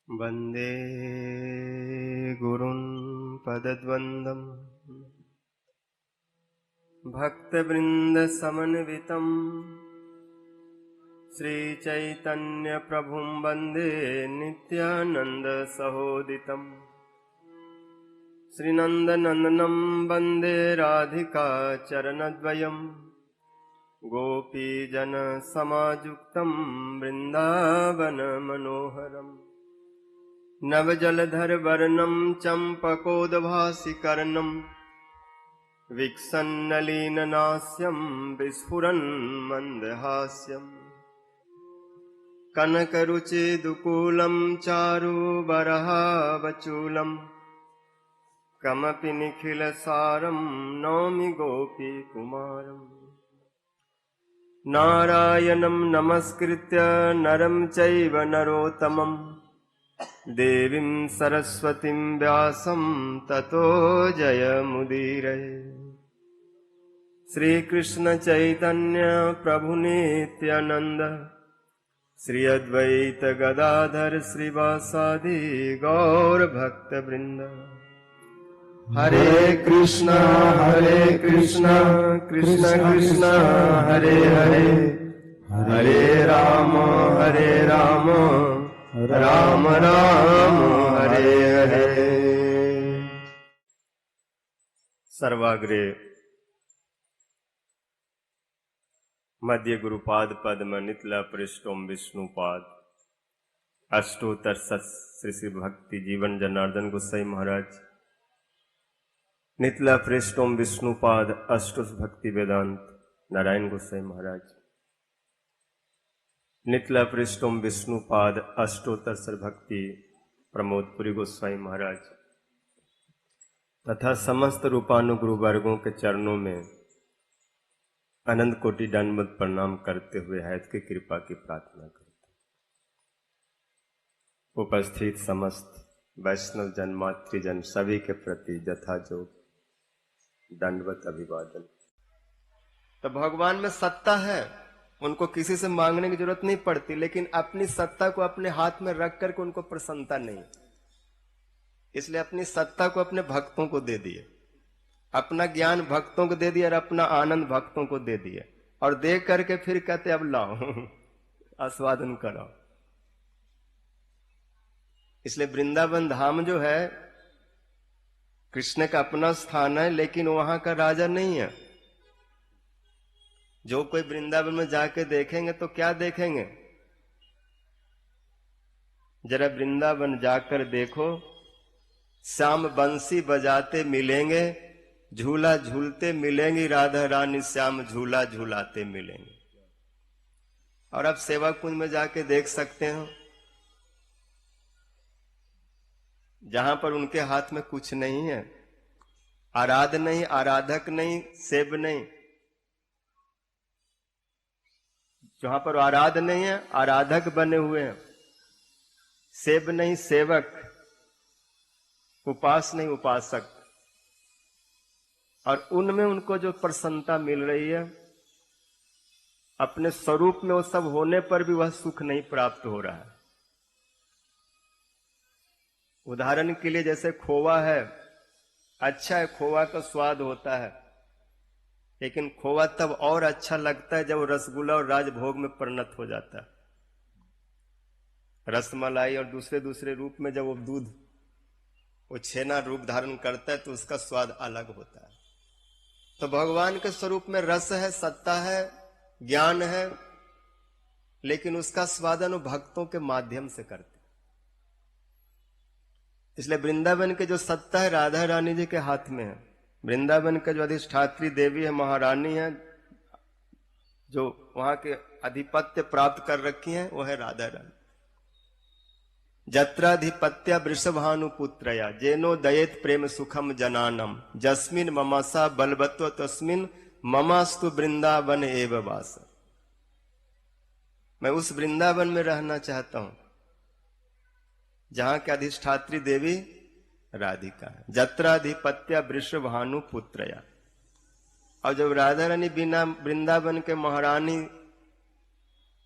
वन्दे गुरुन् पदद्वन्द्वम् भक्तवृन्दसमन्वितम् श्रीचैतन्यप्रभुं वन्दे नित्यानन्दसहोदितम् श्रीनन्दनन्दनं वन्दे राधिका चरणद्वयम् गोपीजनसमायुक्तं वृन्दावनमनोहरम् नवजलधरवर्णं चम्पकोद्भासिकर्णं विकसन्नलीननास्यं विस्फुरन्मन्दहास्यम् कनकरुचिदुकूलं चारुबरहावचूलं कमपि निखिलसारं नौमि गोपीकुमारम् नारायणं नमस्कृत्य नरं चैव नरोत्तमम् देवीं सरस्वतीं व्यासं ततो जयमुदीरये। श्रीकृष्ण चैतन्य प्रभु नित्यानंद श्री अद्वैत गदाधर श्रीवासादि गौर भक्त वृंद। हरे कृष्ण कृष्ण कृष्ण हरे हरे, हरे राम राम राम हरे हरे। सर्वाग्रे मध्य गुरुपाद पद्म नितला पृष्ठोम विष्णुपाद अष्टोत्तर सत श्री श्री भक्ति जीवन जनार्दन गोसाई महाराज नितला पृष्ठोम विष्णुपाद अष्टोस भक्ति वेदांत नारायण गोसाई महाराज नितला पृष्ठोम विष्णुपाद अष्टोत्तर भक्ति प्रमोदपुरी गोस्वामी महाराज तथा समस्त रूपानुगुरु वर्गों के चरणों में अनंत कोटि दंडवत प्रणाम करते हुए हैत की कृपा की प्रार्थना करते। उपस्थित समस्त वैष्णव जन मातृजन सभी के प्रति यथाजोग दंडवत अभिवादन। तो भगवान में सत्ता है, उनको किसी से मांगने की जरूरत नहीं पड़ती, लेकिन अपनी सत्ता को अपने हाथ में रख करके उनको प्रसन्नता नहीं, इसलिए अपनी सत्ता को अपने भक्तों को दे दिए, अपना ज्ञान भक्तों को दे दिया और अपना आनंद भक्तों को दे दिया, और दे करके फिर कहते अब लाओ आस्वादन करो। इसलिए वृंदावन धाम जो है कृष्ण का अपना स्थान है, लेकिन वहां का राजा नहीं है। जो कोई वृंदावन में जाके देखेंगे तो क्या देखेंगे? जरा वृंदावन जाकर देखो, श्याम बंसी बजाते मिलेंगे, झूला झूलते मिलेंगी, राधा रानी श्याम झूला झूलाते मिलेंगे। और आप सेवा कुंज में जाके देख सकते हो, जहां पर उनके हाथ में कुछ नहीं है, आराध नहीं, आराधक नहीं, सेब नहीं। जहां पर आराध नहीं है, आराधक बने हुए हैं, सेब नहीं, सेवक, उपास नहीं, उपासक। और उनमें उनको जो प्रसन्नता मिल रही है, अपने स्वरूप में वो सब होने पर भी वह सुख नहीं प्राप्त हो रहा है। उदाहरण के लिए जैसे खोवा है, अच्छा है, खोवा का स्वाद होता है, लेकिन खोवा तब और अच्छा लगता है जब रसगुल्ला और राजभोग में परिणत हो जाता है। रसमलाई और दूसरे दूसरे रूप में जब वो दूध वो छेना रूप धारण करता है तो उसका स्वाद अलग होता है। तो भगवान के स्वरूप में रस है, सत्ता है, ज्ञान है, लेकिन उसका स्वादन भक्तों के माध्यम से करते। इसलिए वृंदावन के जो सत्ता है राधा रानी जी के हाथ में है। वृंदावन के जो अधिष्ठात्री देवी है, महारानी है, जो वहां के अधिपत्य प्राप्त कर रखी हैं, वो है राधा रानी। जत्राधिपत्या वृषभानुपुत्रया जेनो दयेत प्रेम सुखम जनानम जस्मिन ममासा बलवत्व तस्मिन ममास्तु वृंदावन एव वास। मैं उस वृंदावन में रहना चाहता हूं जहां के अधिष्ठात्री देवी राधिका है। जत्राधिपत्या वृषभानुपुत्रया। और जब राधा रानी बिना वृंदावन के महारानी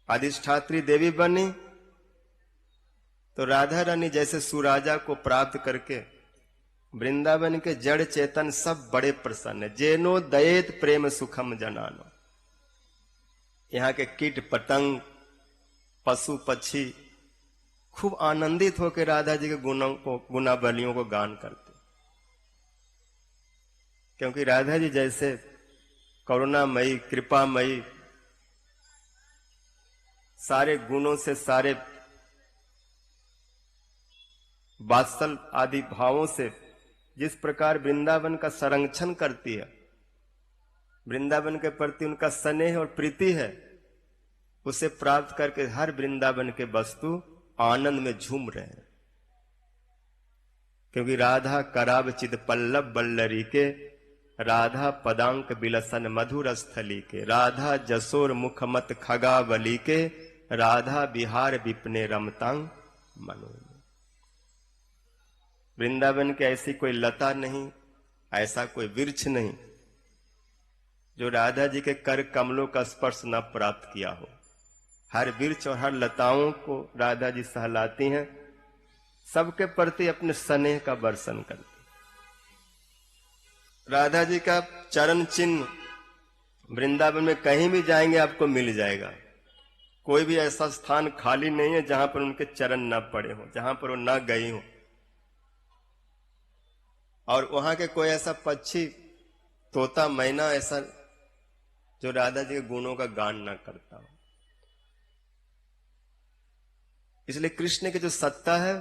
अधिष्ठात्री देवी बनी तो राधा रानी जैसे सुराजा को प्राप्त करके वृंदावन के जड़ चेतन सब बड़े प्रसन्न है। जेनो दयेत प्रेम सुखम जनानो। यहाँ के कीट पतंग पशु पक्षी खूब आनंदित होकर राधा जी के गुणावलियों को गान करते, क्योंकि राधा जी जैसे करुणामयी कृपामयी सारे गुणों से, सारे वात्सल आदि भावों से जिस प्रकार वृंदावन का संरक्षण करती है, वृंदावन के प्रति उनका स्नेह और प्रीति है, उसे प्राप्त करके हर वृंदावन के वस्तु आनंद में झूम रहे हैं। क्योंकि राधा कराव चिद पल्लव बल्लरी के, राधा पदांक बिलसन मधुर स्थली के, राधा जसोर मुखमत खगावली के, राधा बिहार विपने रमतांग मनो। वृंदावन के ऐसी कोई लता नहीं, ऐसा कोई वृक्ष नहीं जो राधा जी के कर कमलों का स्पर्श न प्राप्त किया हो। हर वृक्ष और हर लताओं को राधा जी सहलाती हैं, सबके प्रति अपने स्नेह का वर्षण करती। राधा जी का चरण चिन्ह वृंदावन में कहीं भी जाएंगे आपको मिल जाएगा। कोई भी ऐसा स्थान खाली नहीं है जहां पर उनके चरण न पड़े हो, जहां पर वो न गई हो। और वहां के कोई ऐसा पक्षी, तोता, मैना ऐसा जो राधा जी के गुणों का गान ना करता हो। इसलिए कृष्ण की जो सत्ता है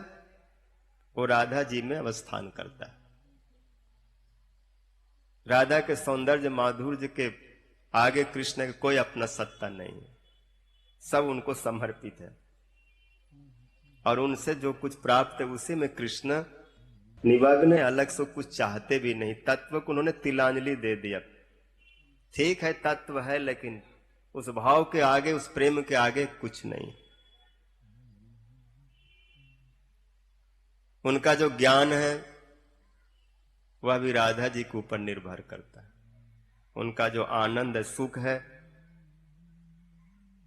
वो राधा जी में अवस्थान करता है। राधा के सौंदर्य माधुर्य के आगे कृष्ण के कोई अपना सत्ता नहीं है, सब उनको समर्पित है। और उनसे जो कुछ प्राप्त है उसी में कृष्ण निमग्न है, अलग से कुछ चाहते भी नहीं। तत्व को उन्होंने तिलांजलि दे दिया। ठीक है तत्व है, लेकिन उस भाव के आगे, उस प्रेम के आगे कुछ नहीं। उनका जो ज्ञान है वह भी राधा जी के ऊपर निर्भर करता है। उनका जो आनंद है, सुख है,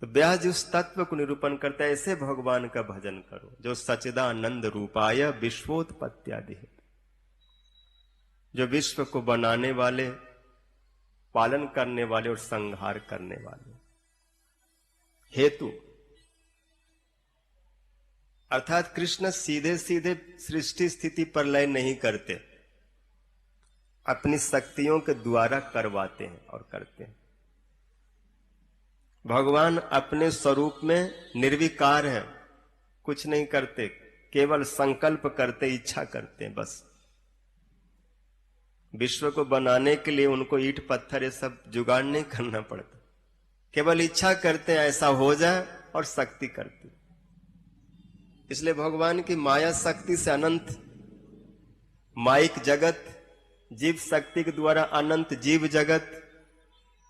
तो व्यास जी उस तत्व को निरूपण करता है। ऐसे भगवान का भजन करो जो सच्चिदानंद रूपाय विश्वोत्पत्त्यादि है, जो विश्व को बनाने वाले, पालन करने वाले और संहार करने वाले हेतु। अर्थात कृष्ण सीधे सीधे सृष्टि स्थिति पर लय नहीं करते, अपनी शक्तियों के द्वारा करवाते हैं और करते हैं। भगवान अपने स्वरूप में निर्विकार है, कुछ नहीं करते, केवल संकल्प करते, इच्छा करते हैं बस। विश्व को बनाने के लिए उनको ईंट पत्थर ये सब जुगाड़ नहीं करना पड़ता, केवल इच्छा करते हैं ऐसा हो जाए और शक्ति करती। इसलिए भगवान की माया शक्ति से अनंत माइक जगत, जीव शक्ति के द्वारा अनंत जीव जगत,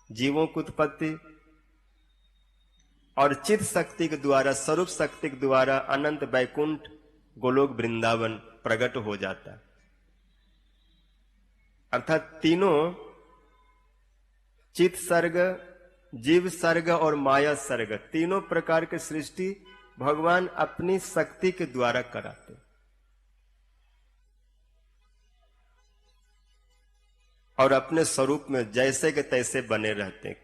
जीवों की उत्पत्ति, और चित शक्ति के द्वारा, स्वरूप शक्ति के द्वारा अनंत वैकुंठ गोलोक वृंदावन प्रकट हो जाता है। अर्थात तीनों चित सर्ग, जीव सर्ग और माया सर्ग, तीनों प्रकार के सृष्टि भगवान अपनी शक्ति के द्वारा कराते और अपने स्वरूप में जैसे के तैसे बने रहते हैं।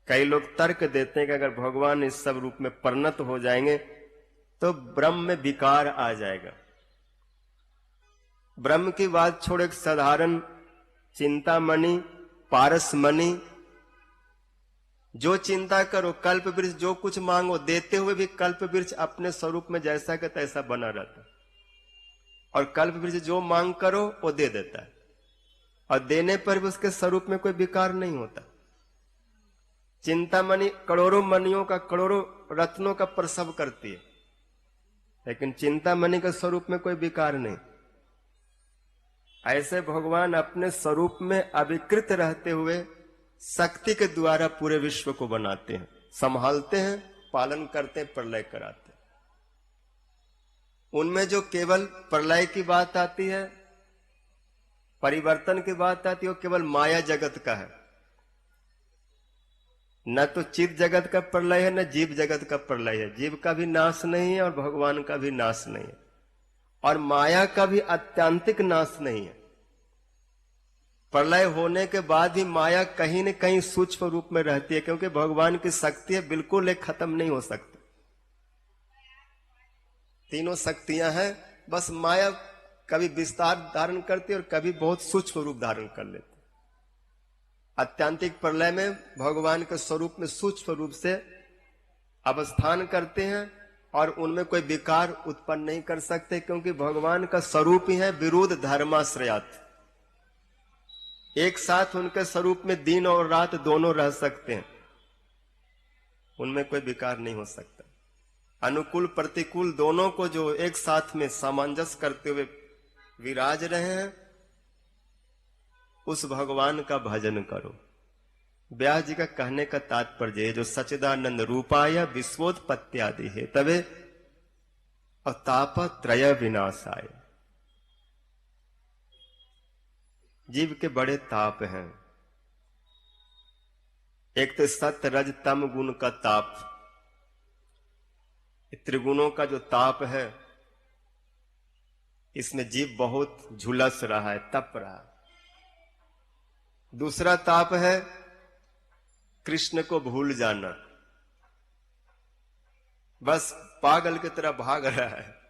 कई लोग तर्क देते हैं कि अगर भगवान इस सब रूप में परिणत हो जाएंगे तो ब्रह्म में विकार आ जाएगा। ब्रह्म की बात छोड़ एक साधारण चिंतामणि, पारसमणि, जो चिंता करो, कल्प वृक्ष जो कुछ मांगो, देते हुए भी कल्प वृक्ष अपने स्वरूप में जैसा का तैसा बना रहता है। और कल्प वृक्ष जो मांग करो वो दे देता है, और देने पर भी उसके स्वरूप में कोई विकार नहीं होता। चिंतामणि करोड़ों मणियों का, करोड़ों रत्नों का प्रसव करती है, लेकिन चिंतामणि के स्वरूप में कोई विकार नहीं। ऐसे भगवान अपने स्वरूप में अविकृत रहते हुए शक्ति के द्वारा पूरे विश्व को बनाते हैं, संभालते हैं, पालन करते हैं, प्रलय कराते हैं। उनमें जो केवल प्रलय की बात आती है, परिवर्तन की बात आती है, वो केवल माया जगत का है। न तो चित जगत का प्रलय है, न जीव जगत का प्रलय है। जीव का भी नाश नहीं है और भगवान का भी नाश नहीं है, और माया का भी आत्यंतिक नाश नहीं है। प्रलय होने के बाद ही माया कहीं न कहीं सूक्ष्म रूप में रहती है, क्योंकि भगवान की शक्ति है, बिल्कुल एक खत्म नहीं हो सकती। तीनों शक्तियां हैं, बस माया कभी विस्तार धारण करती है और कभी बहुत सूक्ष्म रूप धारण कर लेती है। आत्यंतिक प्रलय में भगवान के स्वरूप में सूक्ष्म रूप से अवस्थान करते हैं, और उनमें कोई विकार उत्पन्न नहीं कर सकते, क्योंकि भगवान का स्वरूप ही है विरुद्ध धर्माश्रयात। एक साथ उनके स्वरूप में दिन और रात दोनों रह सकते हैं, उनमें कोई विकार नहीं हो सकता। अनुकूल प्रतिकूल दोनों को जो एक साथ में सामंजस्य करते हुए विराज रहे हैं, उस भगवान का भजन करो। व्यास जी का कहने का तात्पर्य जो सच्चिदानंद रूपाय विश्वोत्पत्त्यादि है तबे अताप त्रय विनाशाय। जीव के बड़े ताप हैं। एक तो सत्य रज तम गुण का ताप, त्रिगुणों का जो ताप है, इसमें जीव बहुत झुलस रहा है, तप रहा है। दूसरा ताप है कृष्ण को भूल जाना, बस पागल की तरह भाग रहा है।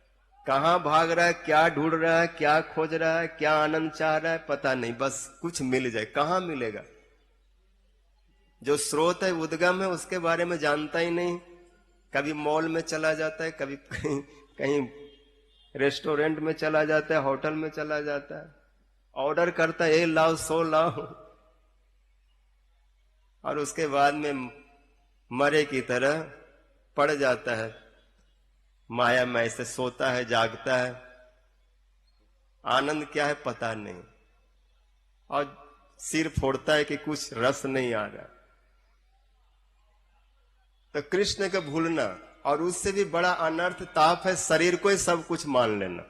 कहां भाग रहा है, क्या ढूंढ रहा है, क्या खोज रहा है, क्या आनंद चाह रहा है, पता नहीं, बस कुछ मिल जाए। कहां मिलेगा? जो स्रोत है, उद्गम है, उसके बारे में जानता ही नहीं। कभी मॉल में चला जाता है, कभी कहीं रेस्टोरेंट में चला जाता है, होटल में चला जाता है, ऑर्डर करता है, ये लाओ, 100 लाओ, और उसके बाद में मरे की तरह पड़ जाता है। माया में ऐसे सोता है, जागता है, आनंद क्या है पता नहीं, और सिर फोड़ता है कि कुछ रस नहीं आ रहा। तो कृष्ण को भूलना, और उससे भी बड़ा अनर्थ ताप है शरीर को ही सब कुछ मान लेना।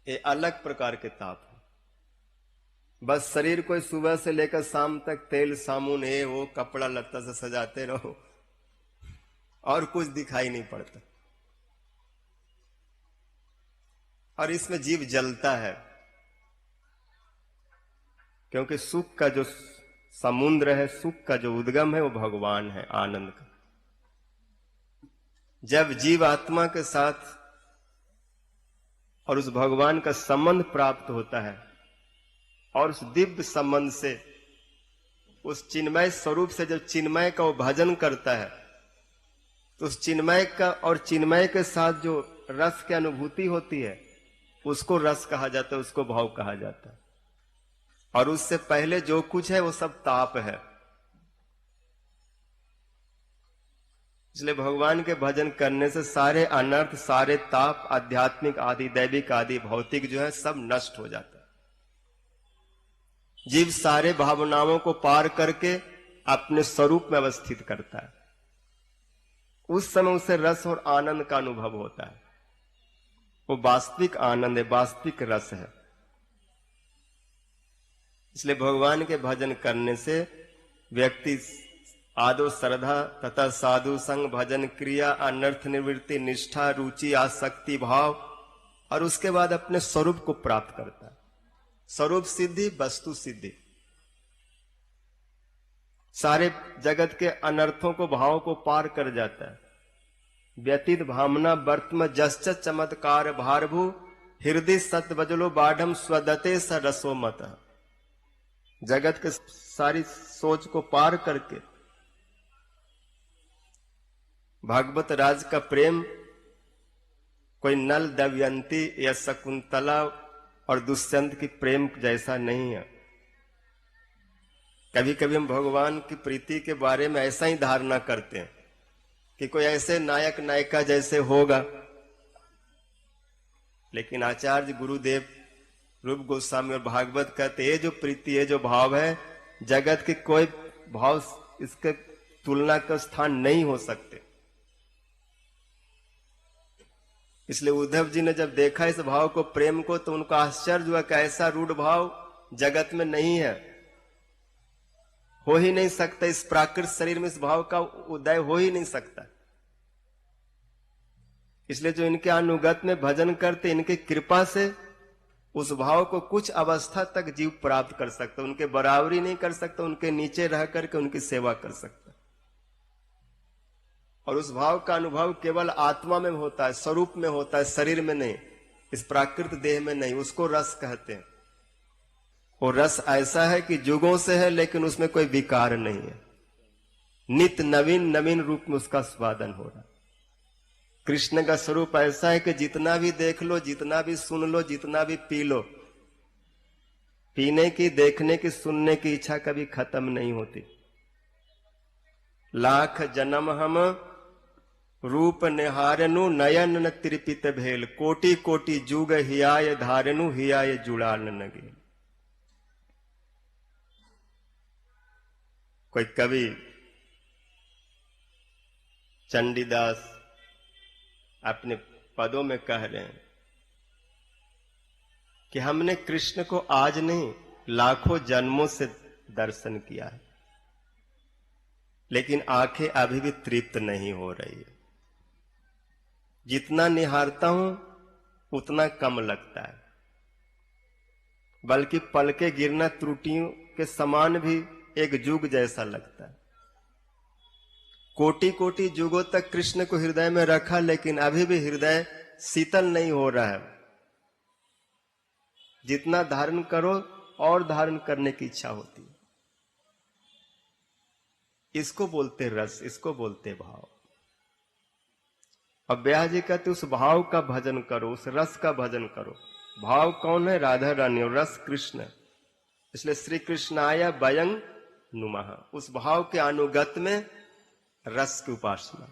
ये अलग प्रकार के ताप है। बस शरीर को सुबह से लेकर शाम तक तेल साबुन ये वो कपड़ा लत्ता से सजाते रहो, और कुछ दिखाई नहीं पड़ता। और इसमें जीव जलता है, क्योंकि सुख का जो समुद्र है, सुख का जो उद्गम है, वो भगवान है, आनंद का। जब जीव आत्मा के साथ और उस भगवान का संबंध प्राप्त होता है, और उस दिव्य संबंध से, उस चिन्मय स्वरूप से जब चिन्मय का वो भजन करता है, तो उस चिन्मय का और चिन्मय के साथ जो रस की अनुभूति होती है, उसको रस कहा जाता है, उसको भाव कहा जाता है। और उससे पहले जो कुछ है वो सब ताप है। इसलिए भगवान के भजन करने से सारे अनर्थ, सारे ताप, आध्यात्मिक आदि, दैविक आदि, भौतिक जो है सब नष्ट हो जाता है। जीव सारे भावनाओं को पार करके अपने स्वरूप में अवस्थित करता है। उस समय उसे रस और आनंद का अनुभव होता है। वो वास्तविक आनंद है, वास्तविक रस है। इसलिए भगवान के भजन करने से व्यक्ति आदो श्रद्धा तथा साधु संग, भजन क्रिया, अनर्थ निवृत्ति, निष्ठा, रुचि, आसक्ति भाव, और उसके बाद अपने स्वरूप को प्राप्त करता है। स्वरूप सिद्धि, वस्तु सिद्धि। सारे जगत के अनर्थों को, भाव को पार कर जाता है। व्यतीत भावना वर्तम जश्च चमत्कार भारभू, हृदय सत बजलो बाढ़म स्वदते स रसो मत। जगत के सारी सोच को पार करके भागवत राज का प्रेम कोई नल दमयंती या शकुंतला और दुष्यंत की प्रेम जैसा नहीं है। कभी कभी हम भगवान की प्रीति के बारे में ऐसा ही धारणा करते हैं कि कोई ऐसे नायक नायिका जैसे होगा, लेकिन आचार्य गुरुदेव रूप गोस्वामी और भागवत कहते ये जो प्रीति, ये जो भाव है, जगत के कोई भाव इसके तुलना का स्थान नहीं हो सकते। इसलिए उद्धव जी ने जब देखा इस भाव को, प्रेम को, तो उनको आश्चर्य हुआ कि ऐसा रूढ़ भाव जगत में नहीं है, हो ही नहीं सकता। इस प्राकृत शरीर में इस भाव का उदय हो ही नहीं सकता। इसलिए जो इनके अनुगत में भजन करते, इनकी कृपा से उस भाव को कुछ अवस्था तक जीव प्राप्त कर सकता, उनके बराबरी नहीं कर सकता, उनके नीचे रह करके उनकी सेवा कर सकता। और उस भाव का अनुभव केवल आत्मा में होता है, स्वरूप में होता है, शरीर में नहीं, इस प्राकृत देह में नहीं। उसको रस कहते हैं। वो रस ऐसा है कि जुगों से है, लेकिन उसमें कोई विकार नहीं है। नित्य नवीन नवीन रूप में उसका स्वादन हो रहा है। कृष्ण का स्वरूप ऐसा है कि जितना भी देख लो, जितना भी सुन लो, जितना भी पी लो, पीने की, देखने की, सुनने की इच्छा कभी खत्म नहीं होती। लाख जन्म हम रूप निहारनु, नयन न त्रिपित भेल, कोटि कोटि जुग हियाय धारनु, हियाय जुड़ाल न गेल। कोई कवि चंडीदास अपने पदों में कह रहे हैं कि हमने कृष्ण को आज नहीं, लाखों जन्मों से दर्शन किया है, लेकिन आंखें अभी भी तृप्त नहीं हो रही है। जितना निहारता हूं उतना कम लगता है, बल्कि पलके गिरना त्रुटियों के समान भी एक जुग जैसा लगता है। कोटि कोटि जुगों तक कृष्ण को हृदय में रखा, लेकिन अभी भी हृदय शीतल नहीं हो रहा है। जितना धारण करो और धारण करने की इच्छा होती है। इसको बोलते रस, इसको बोलते भाव। अब ब्याह जी कहते उस भाव का भजन करो, उस रस का भजन करो। भाव कौन है? राधा रानी, और रस कृष्ण। इसलिए श्री कृष्णाय वयं नुमः, उस भाव के अनुगत में रस की उपासना।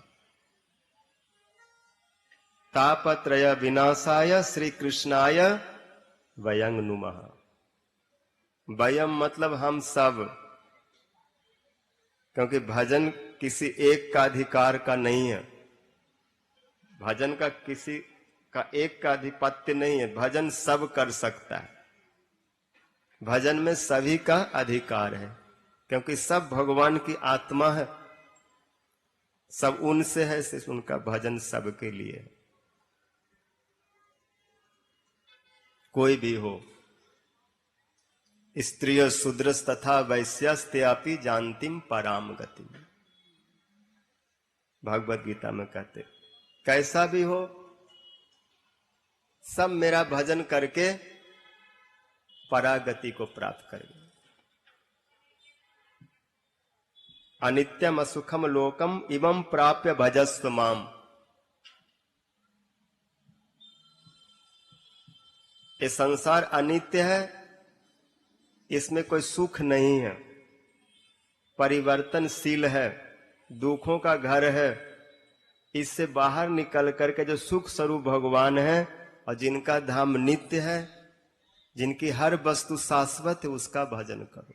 तापत्रय विनाशाय श्री कृष्णाय वयं नुमः। वयम मतलब हम सब, क्योंकि भजन किसी एक का अधिकार का नहीं है। भजन का किसी का एक का अधिपत्य नहीं है। भजन सब कर सकता है। भजन में सभी का अधिकार है, क्योंकि सब भगवान की आत्मा है, सब उनसे है, सिर्फ उनका भजन सबके लिए है। कोई भी हो, स्त्रिय शूद्रस तथा वैश्यस्त्यापि जानतिम पराम गति। भगवत गीता में कहते कैसा भी हो, सब मेरा भजन करके परागति को प्राप्त करेंगे। अनित्यम असुखम लोकम इवं प्राप्य भजस्व माम। ये संसार अनित्य है, इसमें कोई सुख नहीं है, परिवर्तनशील है, दुखों का घर है। इससे बाहर निकल करके जो सुख स्वरूप भगवान है और जिनका धाम नित्य है, जिनकी हर वस्तु शाश्वत है, उसका भजन करो।